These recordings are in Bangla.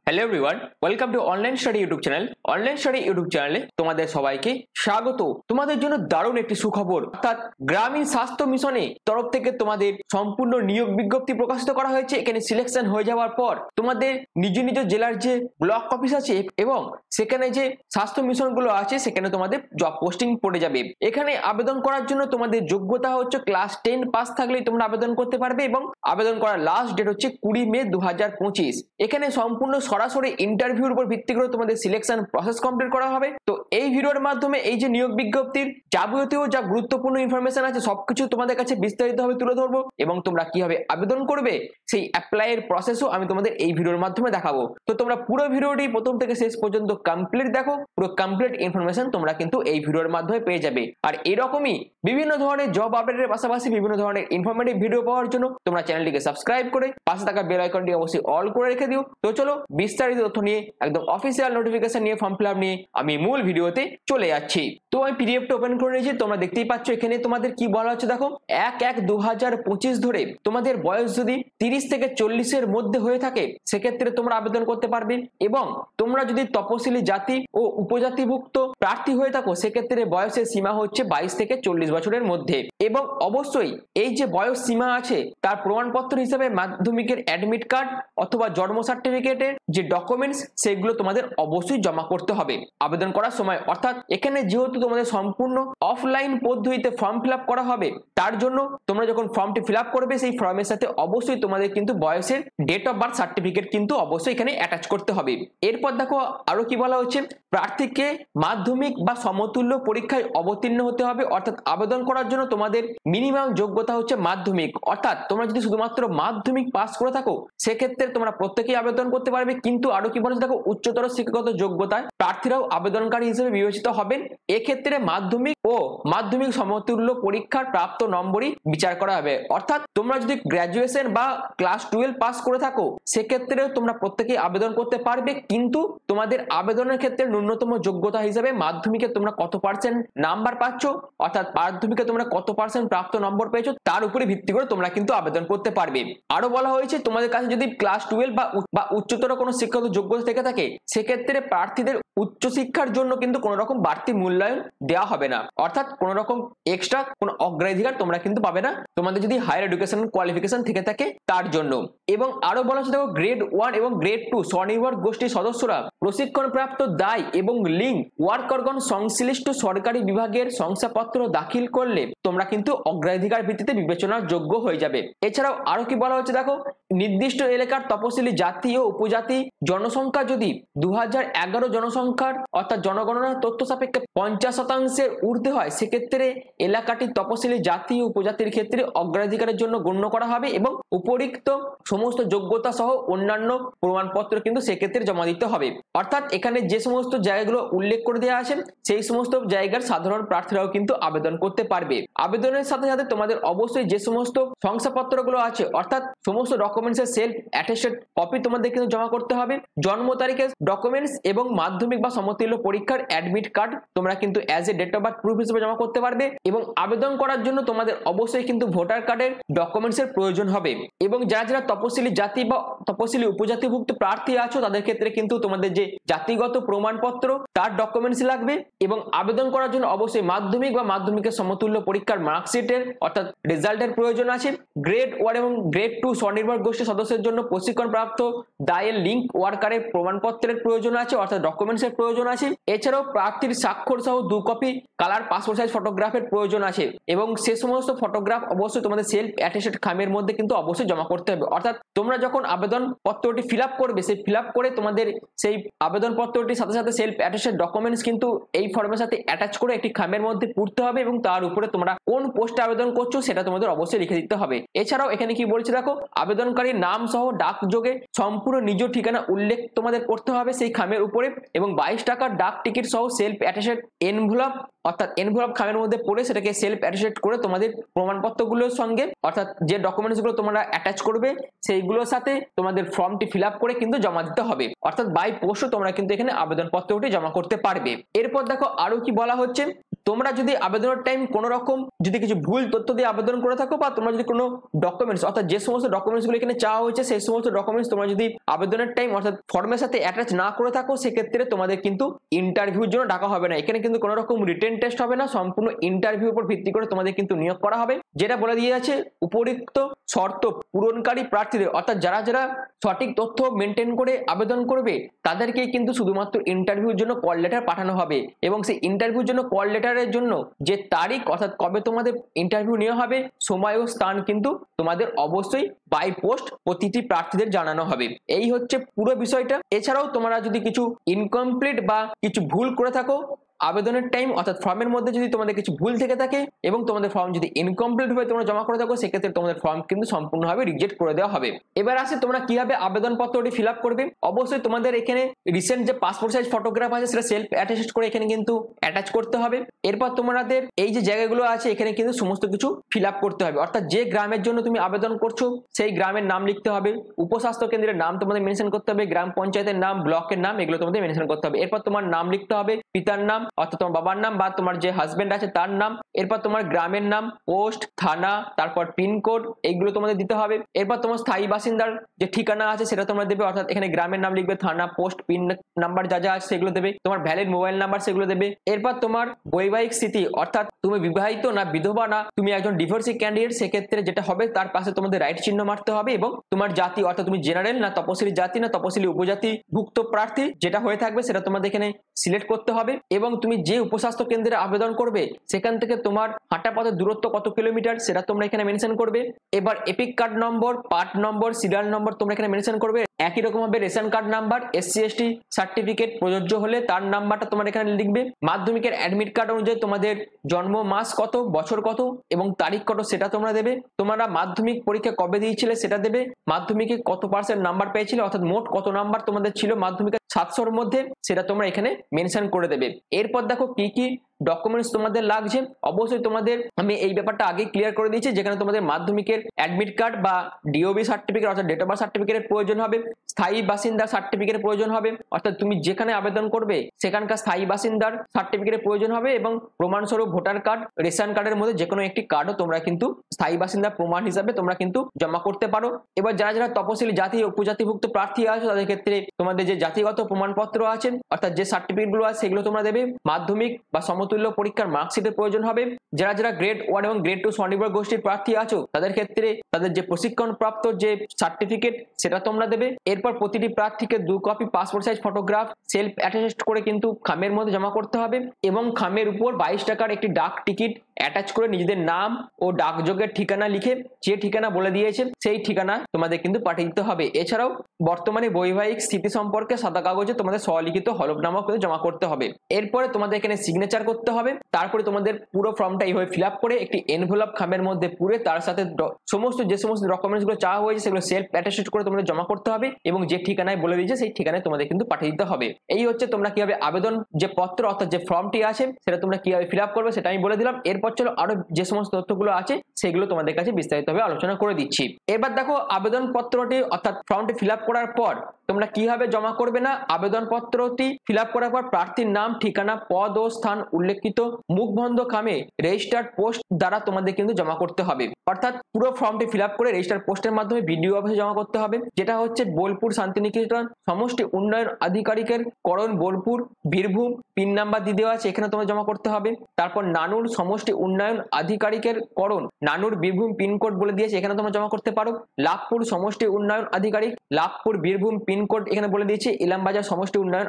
Hello everyone, welcome to online study YouTube channel. Online study YouTube চ্যানেলে তোমাদের সবাইকে স্বাগত। তোমাদের জন্য দারুণ একটি সুখবর, অর্থাৎ গ্রামীণ স্বাস্থ্য মিশনে তরফ থেকে তোমাদের সম্পূর্ণ নিয়োগ বিজ্ঞপ্তি প্রকাশিত করা হয়েছে। এখানে সিলেকশন হয়ে যাওয়ার পর তোমাদের নিজ নিজ জেলার যে ব্লক অফিস আছে এবং সেখানে যে স্বাস্থ্য মিশনগুলো আছে সেখানে তোমাদের জব পোস্টিং পড়ে যাবে। এখানে আবেদন করার জন্য তোমাদের যোগ্যতা হচ্ছে ক্লাস 10 পাস থাকলেই তোমরা আবেদন করতে পারবে এবং আবেদন করার লাস্ট ডেট হচ্ছে 20 মে 2025। এখানে সম্পূর্ণ সরাসরি ইন্টারভিউর উপর ভিত্তি করে তোমাদের সিলেকশন প্রসেস কমপ্লিট করা হবে। তো এই ভিডিওর মাধ্যমে এই যে নিয়োগ বিজ্ঞপ্তির যাবতীয় যা গুরুত্বপূর্ণ ইনফরমেশন আছে সবকিছু তোমাদের কাছে বিস্তারিতভাবে তুলে ধরবো এবং তোমরা কিভাবে আবেদন করবে সেই অ্যাপ্লাই এর প্রসেসও আমি তোমাদের এই ভিডিওর মাধ্যমে দেখাবো। তো তোমরা পুরো ভিডিওটি প্রথম থেকে শেষ পর্যন্ত কমপ্লিট দেখো, পুরো কমপ্লিট ইনফরমেশন তোমরা কিন্তু এই ভিডিওর মাধ্যমে পেয়ে যাবে। আর এরকমই বিভিন্ন ধরনের জব আপডেটের পাশাপাশি বিভিন্ন ধরনের ইনফরমেটিভ ভিডিও পাওয়ার জন্য তোমরা চ্যানেলটিকে সাবস্ক্রাইব করে পাশে থাকা বেল আইকনটি অবশ্যই অল করে রেখে দিও। তো চলো বিস্তারিত তথ্য নিয়ে একদম অফিসিয়াল নোটিফিকেশন নিয়ে ফর্ম ফিল আপ নিয়ে আমি মূল ভিডিওতে চলে যাচ্ছি। তো আমি পিডিএফটা ওপেন করে নিয়েছি, তোমরা দেখতেই পাচ্ছ এখানে তোমাদের কি বলা হচ্ছে দেখো। 1/1/2025 ধরে তোমাদের বয়স যদি 30 থেকে 40-এর মধ্যে হয়ে থাকে সেক্ষেত্রে তোমরা আবেদন করতে পারবে এবং তোমরা যদি তপশিলি জাতি ও উপজাতিভুক্ত প্রার্থী হয়ে থাকো সেক্ষেত্রে বয়সের সীমা হচ্ছে 22 থেকে 40 বছরের মধ্যে। এবং অবশ্যই এই যে বয়স সীমা আছে তার প্রমাণপত্র হিসেবে মাধ্যমিকের অ্যাডমিট কার্ড অথবা জন্ম সার্টিফিকেটের যে ডকুমেন্টস সেগুলো তোমাদের অবশ্যই জমা করতে হবে আবেদন করার সময়। অর্থাৎ এখানে যেহেতু তোমাদের সম্পূর্ণ অফলাইন পদ্ধতিতে ফর্ম ফিল আপ করা হবে তার জন্য তোমরা যখন ফর্মটি ফিল আপ করবে সেই ফর্মের সাথে অবশ্যই তোমাদের কিন্তু বয়সের ডেট অফ বার্থ সার্টিফিকেট কিন্তু অবশ্যই এখানে অ্যাটাচ করতে হবে। এরপর দেখো আরো কি বলা হচ্ছে, প্রার্থীকে মাধ্যমিক বা সমতুল্য পরীক্ষায় অবতীর্ণ হতে হবে। অর্থাৎ আবেদন করার জন্য তোমাদের মিনিমাম যোগ্যতা হচ্ছে মাধ্যমিক। অর্থাৎ তোমরা যদি শুধুমাত্র মাধ্যমিক পাস করে থাকো সেক্ষেত্রে তোমরা প্রত্যেকেই আবেদন করতে পারবে। কিন্তু আরো কি বলা দেখো, উচ্চতর শিক্ষাগত যোগ্যতায় প্রার্থীরাও আবেদনকারী হিসেবে বিবেচিত হবেন। এক্ষেত্রে মাধ্যমিক ও মাধ্যমিক সমতুল্য পরীক্ষার প্রাপ্ত নম্বরই বিচার করা হবে। অর্থাৎ তোমরা যদি গ্র্যাজুয়েশন বা ক্লাস 12 পাস করে থাকো সেক্ষেত্রেও তোমরা প্রত্যেকেই আবেদন করতে পারবে। কিন্তু তোমাদের আবেদনের ক্ষেত্রে ন্যূনতম যোগ্যতা হিসেবে মাধ্যমিকে তোমরা কত পার্সেন্ট নাম্বার পাচ্ছ, অর্থাৎ মাধ্যমিকে তোমরা কত পার্সেন্ট প্রাপ্ত নম্বর পেয়েছো তার উপরে ভিত্তি করে তোমরা কিন্তু আবেদন করতে পারবে। আরো বলা হয়েছে তোমাদের কাছে যদি ক্লাস 12 বা উচ্চতর কোনো শিক্ষাগত যোগ্যতা থেকে থাকে সেক্ষেত্রে প্রার্থীদের উচ্চশিক্ষার জন্য কিন্তু কোনো রকম বাড়তি মূল্যায়ন দেওয়া হবে না। অর্থাৎ কোনো রকম এক্সট্রা কোনো অগ্রাধিকার তোমরা কিন্তু পাবে না তোমাদের যদি হায়ার এডুকেশন কোয়ালিফিকেশন থেকে থাকে তার জন্য। এবং আরো বলা হচ্ছে দেখো, গ্রেড 1 এবং গ্রেড 2 স্বনির্ভর গোষ্ঠীর সদস্যরা প্রশিক্ষণপ্রাপ্ত দায় এবং লিঙ্ক ওয়ার্কারগণ সংশ্লিষ্ট সরকারি বিভাগের শংসাপত্র দাখিল করলে তোমরা কিন্তু অগ্রাধিকার ভিত্তিতে বিবেচনার যোগ্য হয়ে যাবে। এছাড়াও আরো কি বলা হচ্ছে দেখো, নির্দিষ্ট এলাকার তপশিলি জাতি ও উপজাতি জনসংখ্যা যদি 2011 জনসংখ্যার অর্থাৎ জনগণনার তথ্য সাপেক্ষে 50% ঊর্ধ্বে হয় সেক্ষেত্রে এলাকাটি তপশিলি জাতি ও উপজাতির ক্ষেত্রে অগ্রাধিকারের জন্য গণ্য করা হবে এবং উপরিক্ত সমস্ত যোগ্যতা সহ অন্যান্য প্রমাণপত্র কিন্তু সেক্ষেত্রে জমা দিতে হবে। অর্থাৎ এখানে যে সমস্ত জায়গাগুলো উল্লেখ করে দেওয়া আছে সেই সমস্ত জায়গার সাধারণ প্রার্থীরাও কিন্তু আবেদন করতে পারবে। আবেদনের সাথে সাথে তোমাদের অবশ্যই যে সমস্ত শংসাপত্রগুলো আছে অর্থাৎ সমস্ত ডকুমেন্টসের সেলফ অ্যাটেস্টেড কপি তোমাদের কিন্তু জমা করতে হবে, জন্ম তারিখের ডকুমেন্টস এবং মাধ্যমিক বা সমতুল্য পরীক্ষার অ্যাডমিট কার্ড তোমরা কিন্তু as a date of birth proof হিসেবে জমা করতে পারবে। এবং আবেদন করার জন্য তোমাদের অবশ্যই কিন্তু ভোটার কার্ডের ডকুমেন্টস এর প্রয়োজন হবে। এবং যারা যারা তপশিলি জাতি বা তপশিলি উপজাতিভুক্ত প্রার্থী আছো তাদের ক্ষেত্রে কিন্তু তোমাদের যে জাতিগত প্রমাণপত্র তার ডকুমেন্টস লাগবে। এবং আবেদন করার জন্য অবশ্যই মাধ্যমিক বা মাধ্যমিকের সমতুল্য পরীক্ষার মার্কশিটের অর্থাৎ রেজাল্টের প্রয়োজন আছে। গ্রেড 1 এবং গ্রেড 2 স্বনির্ভর গোষ্ঠীর সদস্যের জন্য প্রশিক্ষণপ্রাপ্ত দায়ের লিঙ্ক ওয়ার্কারের প্রমাণপত্রের প্রয়োজন আছে অর্থাৎ ডকুমেন্টস এর প্রয়োজন আছে। এছাড়াও প্রার্থীর স্বাক্ষর সহ 2 কপি কালার পাসপোর্ট সাইজ ফটোগ্রাফের প্রয়োজন আছে এবং সে সমস্ত ফটোগ্রাফ অবশ্যই তোমাদের সেলফ অ্যাটেস্টেড খামের মধ্যে কিন্তু অবশ্যই জমা করতে হবে। অর্থাৎ তোমরা যখন আবেদন পত্রটি ফিল আপ করবে সেই ফিল আপ করে তোমাদের সেই আবেদন পত্রটির সাথে সাথে সেলফ অ্যাটেস্টেড ডকুমেন্টস কিন্তু এই ফর্মের সাথে অ্যাটাচ করে একটি খামের মধ্যে পুরতে হবে এবং তার উপরে তোমরা কোন পোস্টে আবেদন করছো সেটা তোমাদের অবশ্যই লিখে দিতে হবে। এছাড়াও এখানে কি বলছে দেখো, আবেদনকারীর নাম সহ ডাকযোগে সম্পূর্ণ নিজ ঠিকানা উল্লেখ তোমাদের করতে হবে সেই খামের উপরে এবং 22 টাকার ডাক টিকিট সহ সেলফ অ্যাটেস্টেড এনভেলপ অর্থাৎ এনভেলপ খামের মধ্যে পড়ে সেটাকে সেলফ অ্যাটেস্টেড করে তোমাদের প্রমাণপত্রগুলোর সঙ্গে অর্থাৎ যে ডকুমেন্টসগুলো তোমরা অ্যাটাচ করবে সেইগুলোর সাথে তোমাদের ফর্মটি ফিল আপ করে কিন্তু জমা দিতে হবে। অর্থাৎ বাই পোস্টও তোমরা কিন্তু এখানে আবেদনপত্রটি জমা করতে পারবে। এরপর দেখো আরো কি বলা হচ্ছে, তোমরা যদি আবেদনের টাইম কোনো রকম যদি কিছু ভুল তথ্য দিয়ে আবেদন করে থাকো, বা তোমরা যদি কোনো ডকুমেন্টস অর্থাৎ যে সমস্ত ডকুমেন্টস গুলো এখানে চাওয়া হয়েছে সেই সমস্ত ডকুমেন্টস তোমরা যদি আবেদনের টাইম অর্থাৎ ফর্মের সাথে অ্যাটাচ না করে থাকো, সেক্ষেত্রে তোমাদের কিন্তু ইন্টারভিউর জন্য ডাকা হবে না। এখানে কিন্তু কোনো রকম রিটেন টেস্ট হবে না, সম্পূর্ণ ইন্টারভিউর উপর ভিত্তি করে তোমাদের কিন্তু নিয়োগ করা হবে। যেটা বলে দিয়ে আছে, উপরিক্ত শর্ত পূরণকারী প্রার্থীদের অর্থাৎ যারা যারা সঠিক তথ্য মেনটেন করে আবেদন করবে তাদেরকে কিন্তু শুধুমাত্র ইন্টারভিউর জন্য কল লেটার পাঠানো হবে, এবং সেই ইন্টারভিউর জন্য কল লেটারের জন্য যে তারিখ অর্থাৎ কবে তোমাদের ইন্টারভিউ নেওয়া হবে, সময় ও স্থান কিন্তু তোমাদের অবশ্যই বাই পোস্ট প্রতিটি প্রার্থীদের জানানো হবে। এই হচ্ছে পুরো বিষয়টা। এছাড়াও তোমরা যদি কিছু ইনকমপ্লিট বা কিছু ভুল করে থাকো আবেদনের টাইম অর্থাৎ ফর্মের মধ্যে যদি তোমাদের কিছু ভুল থেকে থাকে এবং তোমাদের ফর্ম যদি ইনকমপ্লিট ভাবে তোমরা জমা করে থাকো, সেক্ষেত্রে তোমাদের ফর্ম কিন্তু সম্পূর্ণভাবে রিজেক্ট করে দেওয়া হবে। এবার আসে তোমরা কিভাবে আবেদনপত্রটি ফিল আপ করবে। অবশ্যই তোমাদের এখানে রিসেন্ট যে পাসপোর্ট সাইজ ফটোগ্রাফ আছে সেটা সেলফ অ্যাটাস্ট করে এখানে কিন্তু অ্যাটাচ করতে হবে। এরপর তোমাদের এই যে জায়গাগুলো আছে এখানে কিন্তু সমস্ত কিছু ফিল আপ করতে হবে, অর্থাৎ যে গ্রামের জন্য তুমি আবেদন করছো সেই গ্রামের নাম লিখতে হবে, উপস্বাস্থ্য কেন্দ্রের নাম তোমাদের মেনশন করতে হবে, গ্রাম পঞ্চায়েতের নাম, ব্লকের নাম, এগুলো তোমাদের মেনশন করতে হবে। এরপর তোমার নাম লিখতে হবে, পিতার নাম অর্থাৎ তোমার বাবার নাম বা তোমার যে হাজবেন্ড আছে তার নাম, এরপর তোমার গ্রামের নাম, পোস্ট, থানা, তারপর পিনকোড, এইগুলো তোমাদের দিতে হবে। এরপর তোমার স্থায়ী বাসিন্দার যে ঠিকানা আছে সেটা তোমরা দেবে, অর্থাৎ এখানে গ্রামের নাম লিখবে, থানা, পোস্ট, পিন নাম্বার যা যা আছে সেগুলো দেবে, তোমার ভ্যালিড মোবাইল নাম্বার সেগুলো দেবে। এরপর তোমার বৈবাহিক স্থিতি অর্থাৎ তুমি বিবাহিত না বিধবা না তুমি একজন ডিভোর্সি ক্যান্ডিডেট, সেক্ষেত্রে যেটা হবে তার পাশে তোমাদের রাইট চিহ্ন মারতে হবে, এবং তোমার জাতি অর্থাৎ তুমি জেনারেল না তপশিলি জাতি না তপশিলি উপজাতি ভুক্ত প্রার্থী যেটা হয়ে থাকবে সেটা তোমাদের এখানে সিলেক্ট করতে হবে। এবং তুমি যে উপস্বাস্থ্য কেন্দ্রে আবেদন করবে সেখান থেকে তোমার হাঁটা পথের দূরত্ব কত কিলোমিটার সেটা তোমরা এখানে মেনশন করবে। এবার এপিক কার্ড নম্বর, পার্ট নম্বর, সিরিয়াল নম্বর তোমরা এখানে মেনশন করবে। একই রকম ভাবে ration card number, SC ST certificate প্রযোজ্য হলে তার নাম্বারটা তোমরা এখানে লিখবে। মাধ্যমিকের অ্যাডমিট কার্ড অনুযায়ী তোমাদের জন্ম মাস কত, বছর কত এবং তারিখ কত সেটা তোমরা দেবে। তোমরা মাধ্যমিক পরীক্ষা কবে দিয়েছিলে সেটা দেবে। মাধ্যমিকে কত পার্সেন্ট নাম্বার পেয়েছিলে অর্থাৎ মোট কত নাম্বার তোমাদের ছিল মাধ্যমিকের 700-র মধ্যে সেটা তোমরা এখানে মেনশন করে দেবে। এরপর দেখো কি কি ডকুমেন্টস তোমাদের লাগছে। অবশ্যই তোমাদের আমি এই ব্যাপারটা আগে ক্লিয়ার করে দিয়েছি, যেখানে তোমাদের মাধ্যমিকের অ্যাডমিট কার্ড বা ডিওবি সার্টিফিকেট অর্থাৎ ডেট অফ বার্থ সার্টিফিকেটের প্রয়োজন হবে, স্থায়ী বাসিন্দার সার্টিফিকেটের প্রয়োজন হবে অর্থাৎ তুমি যেখানে আবেদন করবে সেখানকার স্থায়ী বাসিন্দার সার্টিফিকেটের প্রয়োজন হবে, এবং প্রমাণস্বরূপ ভোটার কার্ড, রেশন কার্ডের মধ্যে যে কোনো একটি কার্ডও তোমরা কিন্তু স্থায়ী বাসিন্দার প্রমাণ হিসাবে তোমরা কিন্তু জমা করতে পারো। এবার যারা যারা তপশিলি জাতি ও উপজাতিভুক্ত প্রার্থী আছে তাদের ক্ষেত্রে তোমাদের যে জাতিগত প্রমাণপত্র আছে অর্থাৎ যে সার্টিফিকেটগুলো আছে সেগুলো তোমরা দেবে। মাধ্যমিক বা সমতুল্য পরীক্ষার মার্কশিটের প্রয়োজন হবে। যারা যারা গ্রেড 1 এবং গ্রেড 2 স্বনির্ভর গোষ্ঠীর প্রার্থী আছো তাদের ক্ষেত্রে তাদের যে প্রশিক্ষণ প্রাপ্ত যে সার্টিফিকেট সেটা তোমরা দেবে। এরপর প্রতিটি প্রার্থীকে 2 copy passport size photograph self attest করে কিন্তু খামের মধ্যে জমা করতে হবে, এবং খামের উপর 22 টাকার একটি ডাক টিকিট অ্যাটাচ করে নিজেদের নাম ও ডাকযোগের ঠিকানা লিখে যে ঠিকানা বলে দিয়েছে সেই ঠিকানা তোমাদের কিন্তু পাঠিয়ে দিতে হবে। এছাড়াও বর্তমানে বৈবাহিক স্থিতি সম্পর্কে সাদা কাগজে তোমাদের স্বলিখিত হলফনামা করে জমা করতে হবে। এরপরে তোমাদের এখানে সিগনেচার করতে হবে। তারপরে তোমাদের পুরো ফর্মটা এইভাবে ফিল আপ করে একটি এনভেলপ খামের মধ্যে পুরে তার সাথে যে সমস্ত ডকুমেন্টস গুলো চাওয়া হয়েছে সেগুলো সেলফ অ্যাটাস্ট করে তোমাদের জমা করতে হবে, এবং যে ঠিকানায় বলে দিয়েছে সেই ঠিকানায় তোমাদের কিন্তু পাঠিয়ে দিতে হবে। এই হচ্ছে তোমরা কিভাবে আবেদন যে পত্র অর্থাৎ যে ফর্মটি আছে সেটা তোমরা কিভাবে ফিল আপ করবে সেটা আমি বলে দিলাম। এরপর চলো আরো যে সমস্ত তথ্যগুলো আছে সেগুলো তোমাদের কাছে বিস্তারিতভাবে আলোচনা করে দিচ্ছি। এবার দেখো আবেদন পত্রটি অর্থাৎ ফর্মটি ফিল আপ করার পর তোমরা কিভাবে জমা করবে না। আবেদন পত্রটি ফিল আপ করার পর প্রার্থীর নাম, ঠিকানা, পদ ও স্থান উল্লেখিত মুখবন্ধ খামে রেজিস্টার্ড পোস্ট দ্বারা তোমাদের কিন্তু জমা করতে হবে। অর্থাৎ পুরো ফর্মটি ফিল আপ করে রেজিস্টার্ড পোস্টের মাধ্যমে বিডিও অফিসে জমা করতে হবে, যেটা হচ্ছে বোলপুর শান্তিনিকেতন সমষ্টি উন্নয়ন আধিকারিকের করণ বোলপুর বীরভূম, পিন নাম্বার দিয়ে দেওয়া আছে এখানে তোমরা জমা করতে হবে। তারপর নানুর সমষ্টি উন্নয়ন আধিকারিকের করণ নানুর বীরভূম পিনকোড বলে দিয়েছে এখানে তোমরা জমা করতে পারো। লাভপুর সমষ্টি উন্নয়ন আধিকারিক লাভপুর বীরভূম পিনকোড এখানে বলে দিয়েছে। ইলামবাজার সমষ্টি উন্নয়ন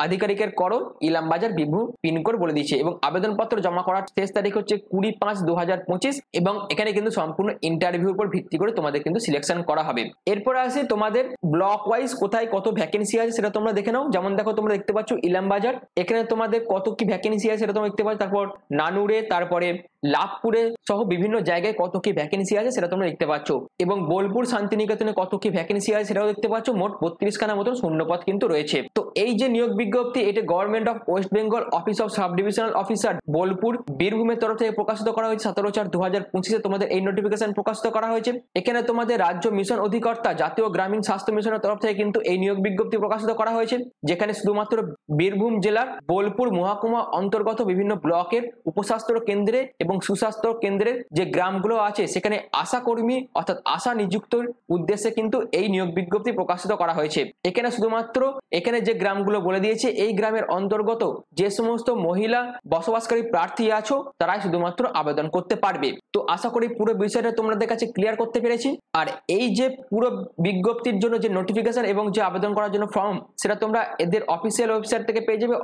আধিকারিকের করণ ইলামবাজার বীরভূম পিনকোড বলে দিয়েছে, এবং আবেদনপত্র জমা করার শেষ তারিখ হচ্ছে 20/5/2025, এবং এখানে কিন্তু সম্পূর্ণ ইন্টারভিউর উপর ভিত্তি করে তোমাদের কিন্তু সিলেকশন করা হবে। এরপর আসে তোমাদের ব্লক ওয়াইজ কোথায় কত ভ্যাকেন্সি আছে সেটা তোমরা দেখে নাও। যেমন দেখো তোমরা দেখতে পাচ্ছ ইলামবাজার এখানে তোমাদের কত কি ভ্যাকেন্সি আছে সেটা তোমরা দেখতে পাচ্ছ। তারপর নানুরে, তারপরে লাভপুরে সহ বিভিন্ন জায়গায় কত কি ভ্যাকেন্সি আছে সেটা তোমরা দেখতে পাচ্ছ, এবং বোলপুর শান্তিনিকেতনে কত কি ভ্যাকেন্সি আছে সেটাও দেখতে পাচ্ছ। মোট 32খানা মতন শূন্যপদ কিন্তু রয়েছে। তো এই যে নিয়োগ বিজ্ঞপ্তি, এটা government of West Bengal office of sub divisional officer Bolpur বীরভূমের তরফ থেকে প্রকাশিত করা হয়েছে। 17/4/2025 তোমাদের এই নোটিফিকেশন প্রকাশিত করা হয়েছে। এখানে তোমাদের রাজ্য মিশন অধিকর্তা জাতীয় গ্রামীণ স্বাস্থ্য মিশনের তরফ থেকে কিন্তু এই নিয়োগ বিজ্ঞপ্তি প্রকাশিত করা হয়েছে, যেখানে শুধুমাত্র বীরভূম জেলার বোলপুর মহকুমা অন্তর্গত বিভিন্ন ব্লকের উপস্বাস্থ্য কেন্দ্রে এবং সুস্বাস্থ্য কেন্দ্রের যে গ্রামগুলো আছে সেখানে আশা কর্মী অর্থাৎ আশা নিযুক্তর উদ্দেশ্যে কিন্তু এই নিয়োগ বিজ্ঞপ্তি প্রকাশিত করা হয়েছে। এখানে শুধুমাত্র এখানে যে গ্রামগুলো বলে দিয়েছে, এই গ্রামের অন্তর্গত যে সমস্ত মহিলা বসবাসকারী প্রার্থী আছো তারাই শুধুমাত্র আবেদন করতে পারবে। তো আশা করি পুরো বিষয়টা তোমাদের কাছে ক্লিয়ার করতে পেরেছি। আর এই যে পুরো বিজ্ঞপ্তির জন্য যে নোটিফিকেশন এবং যে আবেদন করার জন্য ফর্ম, সেটা তোমরা এদের অফিসিয়াল ওয়েবসাইট থেকে পেয়ে যাবে,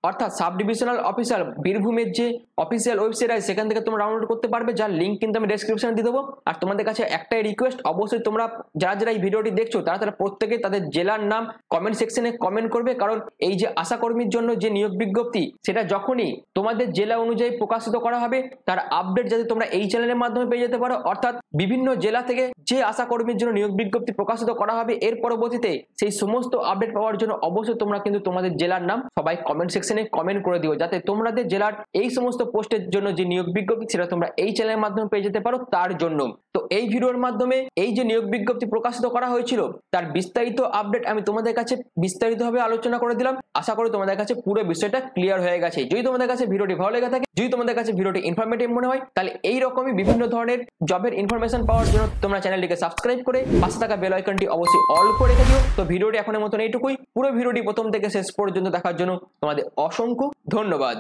অর্থাৎ সাব ডিভিশনাল অফিসার বীরভূমের যে অফিসিয়াল ওয়েবসাইট আছে সেখান থেকে তোমরা ডাউনলোড করতে পারবে, যার লিঙ্ক কিন্তু আমি ডেসক্রিপশনে দিয়ে দেবো। আর তোমাদের কাছে একটাই রিকোয়েস্ট, অবশ্যই তোমরা যারা এই ভিডিওটি দেখছো তারা প্রত্যেকে তাদের জেলার নাম কমেন্ট সেকশনে কমেন্ট করবে, কারণ এই যে আশা কর্মীর জন্য যে নিয়োগ বিজ্ঞপ্তি সেটা যখনই তোমাদের জেলা অনুযায়ী প্রকাশিত করা হবে তার আপডেট যাতে তোমরা এই চ্যানেলের মাধ্যমে পেয়ে যেতে পারো। অর্থাৎ বিভিন্ন জেলা থেকে যে আশা কর্মীর জন্য নিয়োগ বিজ্ঞপ্তি প্রকাশিত করা হবে এর পরবর্তীতে সেই সমস্ত আপডেট পাওয়ার জন্য অবশ্যই তোমরা কিন্তু তোমাদের জেলার নাম সবাই কমেন্ট সেকশনে কমেন্ট করে দিও, যাতে তোমাদের জেলার এই সমস্ত পোস্টের জন্য যে নিয়োগ বিজ্ঞপ্তি সেটা তোমরা এই চ্যানেলের মাধ্যমে পেয়ে যেতে পারো তার জন্য। তো এই ভিডিওর মাধ্যমে এই যে নিয়োগ বিজ্ঞপ্তি প্রকাশিত করা হয়েছিল তার বিস্তারিত আপডেট আমি তোমাদের কাছে বিস্তারিতভাবে আলোচনা করে দিলাম। আশা করি তোমাদের কাছে পুরো বিষয়টা ক্লিয়ার হয়ে গেছে। যদি তোমাদের কাছে ভিডিওটি ভালো লেগে থাকে, যদি তোমাদের কাছে ভিডিওটি ইনফরমেটিভ মনে হয়, তাহলে এইরকমই বিভিন্ন ধরনের জবের ইনফরমেশন পাওয়ার জন্য তোমরা চ্যানেলটিকে সাবস্ক্রাইব করে পাশে থাকা বেল আইকনটি অবশ্যই অল করে রেখে দিও। তো ভিডিওটি এখনের মতন এইটুকুই। পুরো ভিডিওটি প্রথম থেকে শেষ পর্যন্ত দেখার জন্য তোমাদের অসংখ্য ধন্যবাদ।